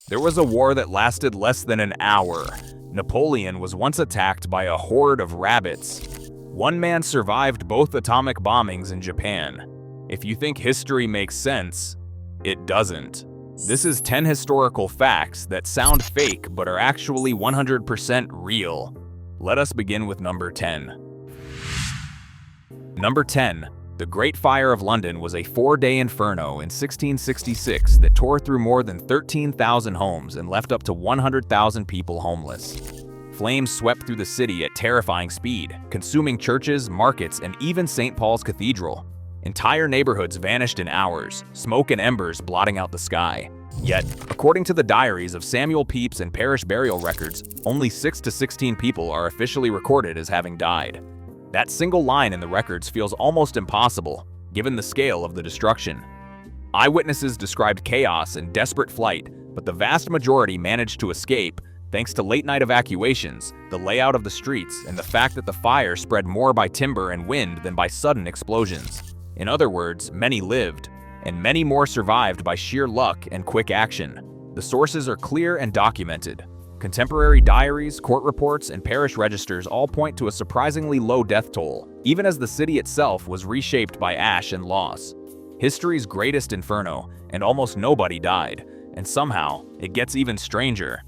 There was a war that lasted less than an hour. Napoleon was once attacked by a horde of rabbits. One man survived both atomic bombings in Japan. If you think history makes sense, it doesn't. This is 10 historical facts that sound fake but are actually 100% real. Let us begin with number 10. Number 10. The Great Fire of London was a 4-day inferno in 1666 that tore through more than 13,000 homes and left up to 100,000 people homeless. Flames swept through the city at terrifying speed, consuming churches, markets, and even St. Paul's Cathedral. Entire neighborhoods vanished in hours, smoke and embers blotting out the sky. Yet, according to the diaries of Samuel Pepys and parish burial records, only 6 to 16 people are officially recorded as having died. That single line in the records feels almost impossible, given the scale of the destruction. Eyewitnesses described chaos and desperate flight, but the vast majority managed to escape thanks to late-night evacuations, the layout of the streets, and the fact that the fire spread more by timber and wind than by sudden explosions. In other words, many lived, and many more survived by sheer luck and quick action. The sources are clear and documented. Contemporary diaries, court reports, and parish registers all point to a surprisingly low death toll, even as the city itself was reshaped by ash and loss. History's greatest inferno, and almost nobody died, and somehow, it gets even stranger.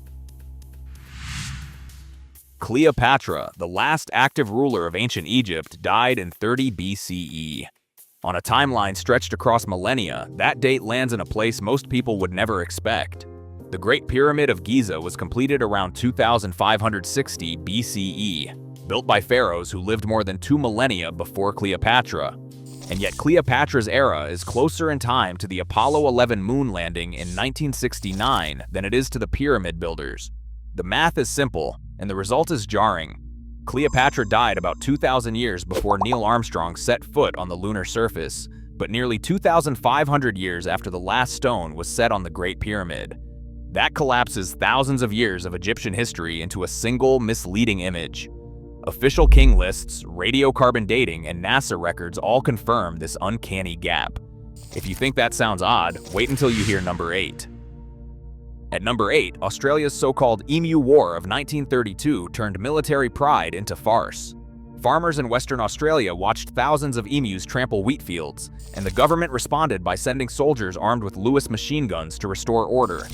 Cleopatra, the last active ruler of ancient Egypt, died in 30 BCE. On a timeline stretched across millennia, that date lands in a place most people would never expect. The Great Pyramid of Giza was completed around 2560 BCE, built by pharaohs who lived more than 2 millennia before Cleopatra. And yet Cleopatra's era is closer in time to the Apollo 11 moon landing in 1969 than it is to the pyramid builders. The math is simple, and the result is jarring. Cleopatra died about 2,000 years before Neil Armstrong set foot on the lunar surface, but nearly 2,500 years after the last stone was set on the Great Pyramid. That collapses thousands of years of Egyptian history into a single, misleading image. Official king lists, radiocarbon dating, and NASA records all confirm this uncanny gap. If you think that sounds odd, wait until you hear number 8. At number 8, Australia's so-called Emu War of 1932 turned military pride into farce. Farmers in Western Australia watched thousands of emus trample wheat fields, and the government responded by sending soldiers armed with Lewis machine guns to restore order.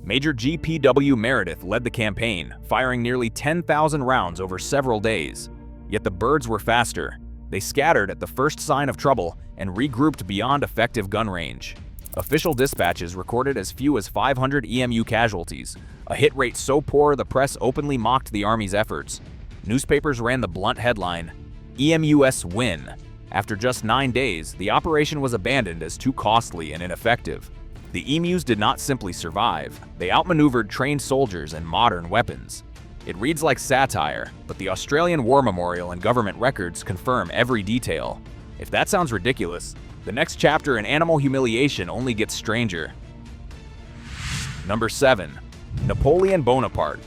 Major G.P.W. Meredith led the campaign, firing nearly 10,000 rounds over several days. Yet the birds were faster. They scattered at the first sign of trouble and regrouped beyond effective gun range. Official dispatches recorded as few as 500 EMU casualties, a hit rate so poor the press openly mocked the Army's efforts. Newspapers ran the blunt headline, "EMUS win." After just 9 days, the operation was abandoned as too costly and ineffective. The emus did not simply survive, they outmaneuvered trained soldiers and modern weapons. It reads like satire, but the Australian War Memorial and government records confirm every detail. If that sounds ridiculous, the next chapter in animal humiliation only gets stranger. Number 7. Napoleon Bonaparte,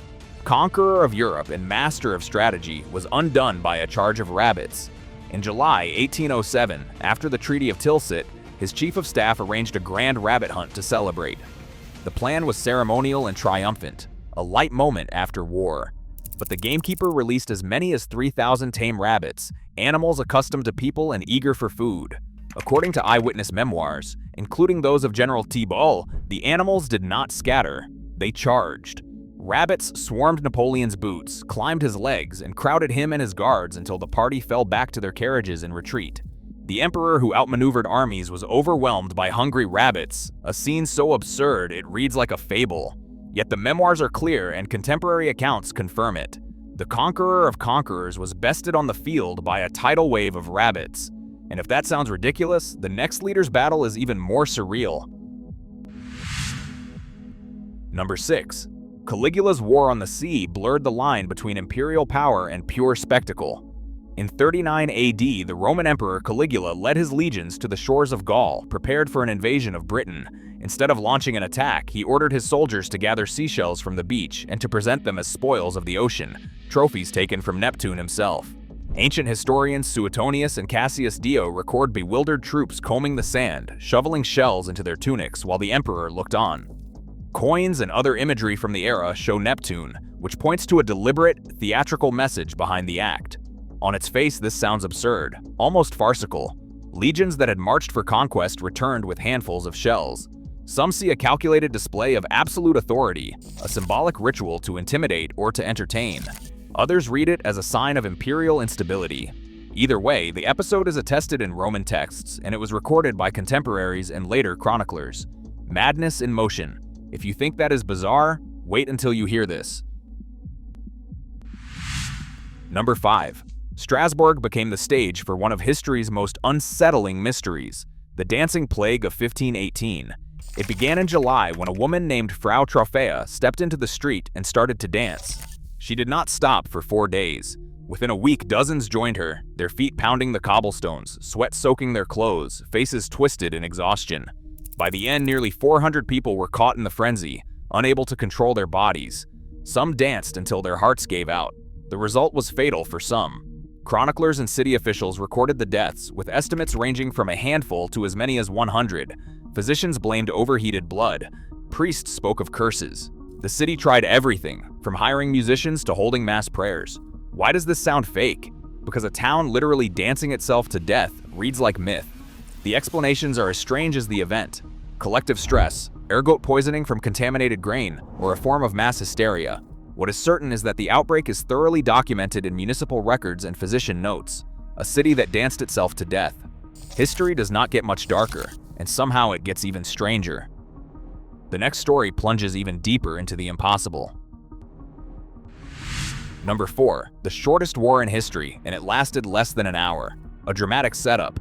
conqueror of Europe and master of strategy, was undone by a charge of rabbits. In July 1807, after the Treaty of Tilsit, his chief of staff arranged a grand rabbit hunt to celebrate. The plan was ceremonial and triumphant, a light moment after war. But the gamekeeper released as many as 3,000 tame rabbits, animals accustomed to people and eager for food. According to eyewitness memoirs, including those of General Thibault, the animals did not scatter, they charged. Rabbits swarmed Napoleon's boots, climbed his legs, and crowded him and his guards until the party fell back to their carriages in retreat. The emperor who outmaneuvered armies was overwhelmed by hungry rabbits, a scene so absurd it reads like a fable. Yet the memoirs are clear and contemporary accounts confirm it. The conqueror of conquerors was bested on the field by a tidal wave of rabbits. And if that sounds ridiculous, the next leader's battle is even more surreal. Number 6. Caligula's war on the sea blurred the line between imperial power and pure spectacle. In 39 AD, the Roman Emperor Caligula led his legions to the shores of Gaul, prepared for an invasion of Britain. Instead of launching an attack, he ordered his soldiers to gather seashells from the beach and to present them as spoils of the ocean, trophies taken from Neptune himself. Ancient historians Suetonius and Cassius Dio record bewildered troops combing the sand, shoveling shells into their tunics while the emperor looked on. Coins and other imagery from the era show Neptune, which points to a deliberate, theatrical message behind the act. On its face, this sounds absurd, almost farcical. Legions that had marched for conquest returned with handfuls of shells. Some see a calculated display of absolute authority, a symbolic ritual to intimidate or to entertain. Others read it as a sign of imperial instability. Either way, the episode is attested in Roman texts, and it was recorded by contemporaries and later chroniclers. Madness in motion. If you think that is bizarre, wait until you hear this. Number 5. Strasbourg became the stage for one of history's most unsettling mysteries, the Dancing Plague of 1518. It began in July when a woman named Frau Trophea stepped into the street and started to dance. She did not stop for 4 days. Within a week, dozens joined her, their feet pounding the cobblestones, sweat soaking their clothes, faces twisted in exhaustion. By the end, nearly 400 people were caught in the frenzy, unable to control their bodies. Some danced until their hearts gave out. The result was fatal for some. Chroniclers and city officials recorded the deaths, with estimates ranging from a handful to as many as 100. Physicians blamed overheated blood. Priests spoke of curses. The city tried everything, from hiring musicians to holding mass prayers. Why does this sound fake? Because a town literally dancing itself to death reads like myth. The explanations are as strange as the event. Collective stress, ergot poisoning from contaminated grain, or a form of mass hysteria. What is certain is that the outbreak is thoroughly documented in municipal records and physician notes. A city that danced itself to death. History does not get much darker, and somehow it gets even stranger. The next story plunges even deeper into the impossible. Number 4. The shortest war in history, and it lasted less than an hour. A dramatic setup.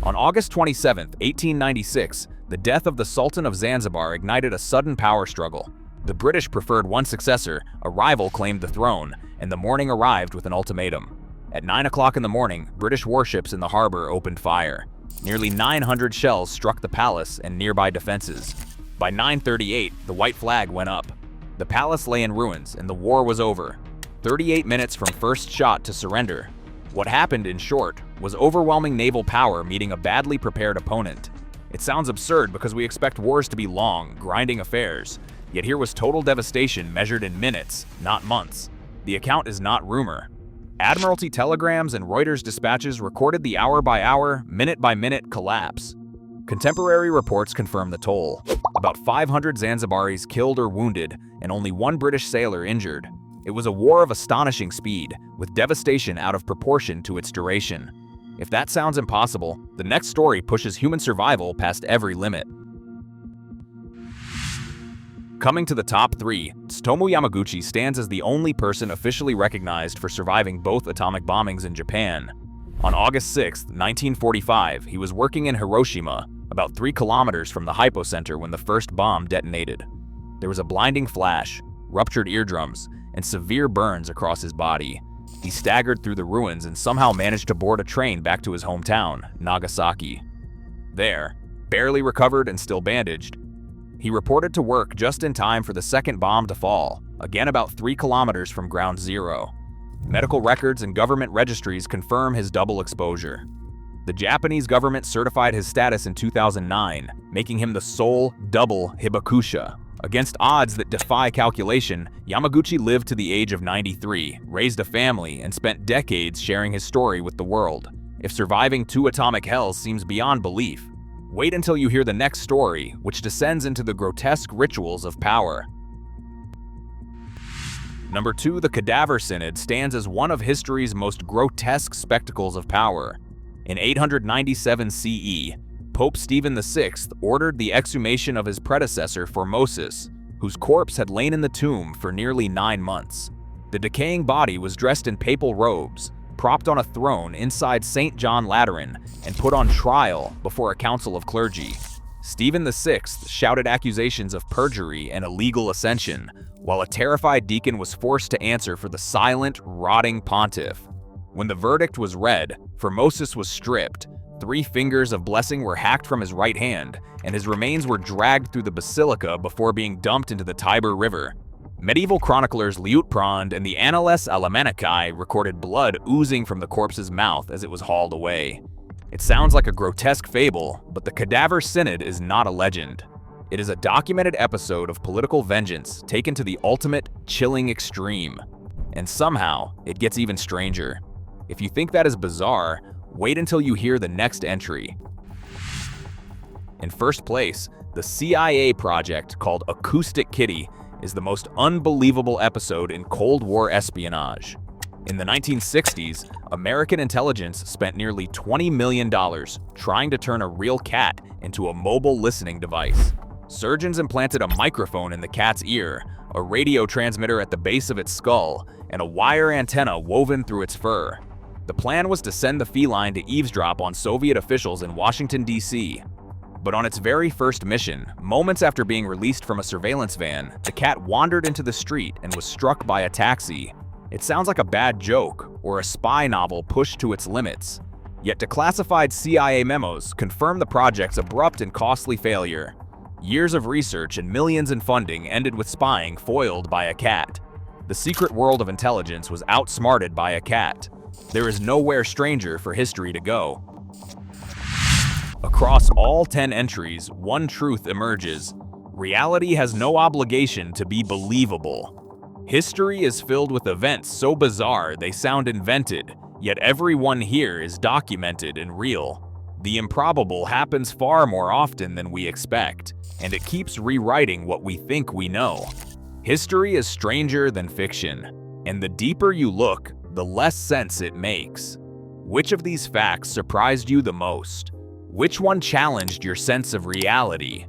On August 27, 1896, the death of the Sultan of Zanzibar ignited a sudden power struggle. The British preferred one successor, a rival claimed the throne, and the morning arrived with an ultimatum. At 9 o'clock in the morning, British warships in the harbor opened fire. Nearly 900 shells struck the palace and nearby defenses. By 9:38, the white flag went up. The palace lay in ruins, and the war was over. 38 minutes from first shot to surrender. What happened, in short, was overwhelming naval power meeting a badly prepared opponent. It sounds absurd because we expect wars to be long, grinding affairs. Yet here was total devastation measured in minutes, not months. The account is not rumor. Admiralty telegrams and Reuters dispatches recorded the hour-by-hour, minute-by-minute collapse. Contemporary reports confirm the toll. About 500 Zanzibaris killed or wounded, and only one British sailor injured. It was a war of astonishing speed, with devastation out of proportion to its duration. If that sounds impossible, the next story pushes human survival past every limit. Coming to the top 3, Tsutomu Yamaguchi stands as the only person officially recognized for surviving both atomic bombings in Japan. On August 6, 1945, he was working in Hiroshima, about 3 kilometers from the hypocenter when the first bomb detonated. There was a blinding flash, ruptured eardrums, and severe burns across his body. He staggered through the ruins and somehow managed to board a train back to his hometown, Nagasaki. There, barely recovered and still bandaged, he reported to work just in time for the second bomb to fall, again about 3 kilometers from ground zero. Medical records and government registries confirm his double exposure. The Japanese government certified his status in 2009, making him the sole double hibakusha. Against odds that defy calculation, Yamaguchi lived to the age of 93, raised a family, and spent decades sharing his story with the world. If surviving 2 atomic hells seems beyond belief, wait until you hear the next story, which descends into the grotesque rituals of power. Number 2, the Cadaver Synod stands as one of history's most grotesque spectacles of power. In 897 CE, Pope Stephen VI ordered the exhumation of his predecessor Formosus, whose corpse had lain in the tomb for nearly 9 months. The decaying body was dressed in papal robes, propped on a throne inside St. John Lateran, and put on trial before a council of clergy. Stephen VI shouted accusations of perjury and illegal ascension, while a terrified deacon was forced to answer for the silent, rotting pontiff. When the verdict was read, Formosus was stripped. 3 fingers of blessing were hacked from his right hand, and his remains were dragged through the basilica before being dumped into the Tiber River. Medieval chroniclers Liutprand and the Annales Alemannicae recorded blood oozing from the corpse's mouth as it was hauled away. It sounds like a grotesque fable, but the Cadaver Synod is not a legend. It is a documented episode of political vengeance taken to the ultimate, chilling extreme. And somehow, it gets even stranger. If you think that is bizarre, wait until you hear the next entry. In first place, the CIA project called Acoustic Kitty is the most unbelievable episode in Cold War espionage. In the 1960s, American intelligence spent nearly $20 million trying to turn a real cat into a mobile listening device. Surgeons implanted a microphone in the cat's ear, a radio transmitter at the base of its skull, and a wire antenna woven through its fur. The plan was to send the feline to eavesdrop on Soviet officials in Washington, D.C. But on its very first mission, moments after being released from a surveillance van, the cat wandered into the street and was struck by a taxi. It sounds like a bad joke or a spy novel pushed to its limits. Yet declassified CIA memos confirm the project's abrupt and costly failure. Years of research and millions in funding ended with spying foiled by a cat. The secret world of intelligence was outsmarted by a cat. There is nowhere stranger for history to go. Across all 10 entries, one truth emerges. Reality has no obligation to be believable. History is filled with events so bizarre they sound invented, yet every one here is documented and real. The improbable happens far more often than we expect, and it keeps rewriting what we think we know. History is stranger than fiction, and the deeper you look, the less sense it makes. Which of these facts surprised you the most? Which one challenged your sense of reality?